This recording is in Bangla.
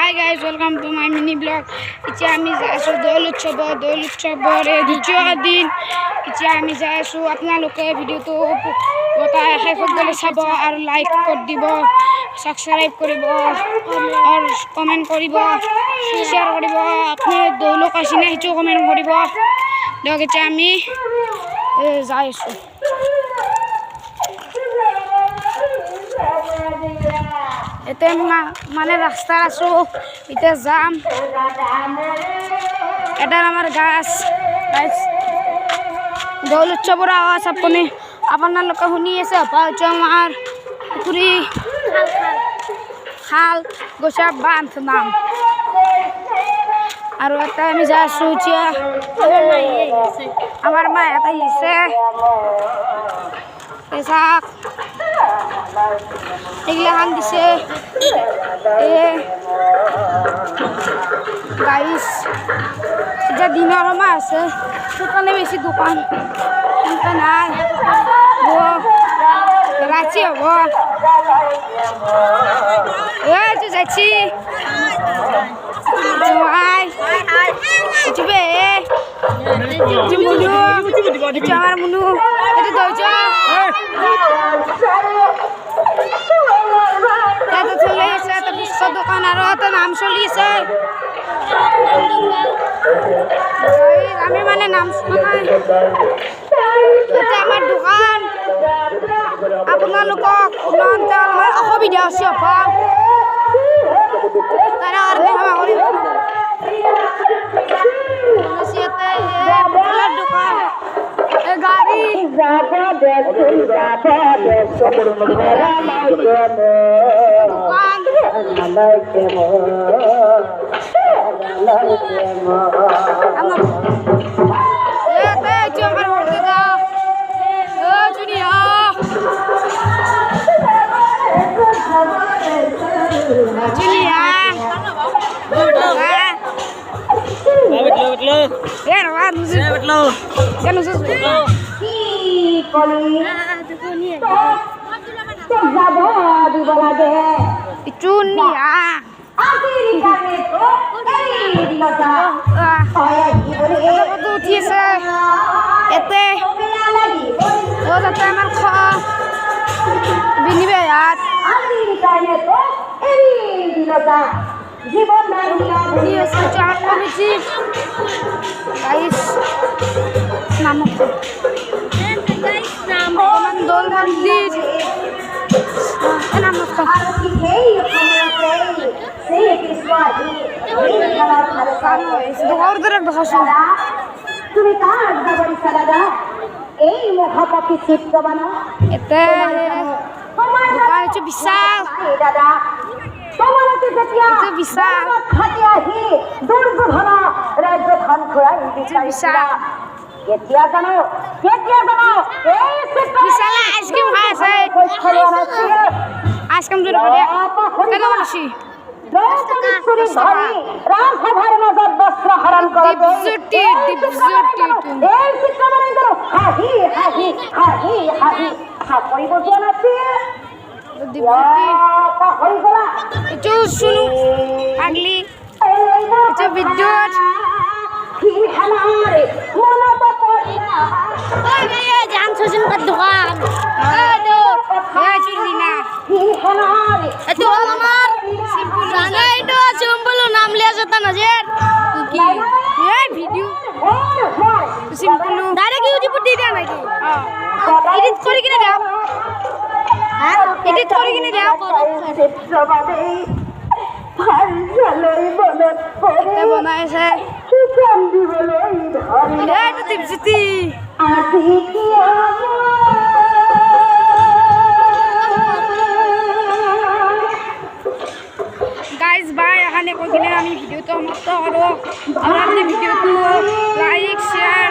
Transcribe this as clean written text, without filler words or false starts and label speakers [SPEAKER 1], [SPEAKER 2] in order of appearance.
[SPEAKER 1] Hi guys, welcome to my mini vlog. It's আমি যাইছো দোল উৎসৱৰ দ্বিতীয় দিন। এতিয়া আমি যাইছো, আপোনালোকে ভিডিঅ'টো গোটাই শেষ হ'লে চাব আৰু লাইক কৰি দিব, সাবস্ক্রাইব কৰিব আৰু কমেন্ট কৰিব, শ্বেয়াৰ কৰিব। আপুনি দৌলক আছিনে সেইটো কমেন্ট কৰিব। দিয়ক এতিয়া আমি যাইছো। এতিয়া মানে ৰাস্তাত আছো, এতিয়া যাম। এটা আমাৰ গাছ দৌল উৎসৱৰ আৱাজ আপোনালোকে শুনি আছে। আমাৰ পুখুৰী খাল গোচা বান্ধ নাম। আৰু এটা আমি যাই আছো এতিয়া, আমাৰ মায়ে এটা আহিছে পেচাক এগিলাখান দিছে। গাইছ এতিয়া দিনৰ সময় আছে, সেইকাৰণে বেছি দোকান সেনেকৈ নাই। ৰাতি হ'ব এইটো যাইছি আমার মুনু এটা দৌছ চলে আছে, একটা পুষ্কর দোকান আরো একটা নাম চলিছে। আমি মানে নাম শুনাই আমার দোকান। আপোনালোকক অসুবিধা আছে তারা দোকান গাড়ি উঠিছে এতে আমাৰ বিনিবে ইয়াত দোল মন্দির
[SPEAKER 2] তুমি কার দাবারি সাদা এই মহাপাপী চিত্তবানা
[SPEAKER 1] এতে বিশাল
[SPEAKER 2] দাদা তোমাকে যেতিয়া
[SPEAKER 1] বিশাল
[SPEAKER 2] খাটি আহি দুৰ্যোধনা ৰাজ্য ধান খুৱাই
[SPEAKER 1] বিশাল
[SPEAKER 2] কেতিয়া জানো এই
[SPEAKER 1] বিশাল আইসক্রিম খাই আছে। আইসক্রিম জোরে কেন বলছি
[SPEAKER 2] ৰাজসভাৰ মাজত বস্ত্ৰ হৰণ কৰে চাকৰি বজোৱা নাছিল।
[SPEAKER 1] বিদ্যুৎ দোকান নাম লিয়া যেতা নজর ভিডিও সিম্পল ডাইরেক্ট ইউটিউবে দিয়ে দেয়া নাকি এডিট করে কিনে দাও, এডিট করে কিনে দাও। বনাইছে দীপজ্যোতি গাইজ বাই এখানে কৈ কিনে আমি ভিডিঅ'টো সমাপ্ত কৰোঁ। আৰু আপুনি ভিডিঅ'টো লাইক শ্বেয়াৰ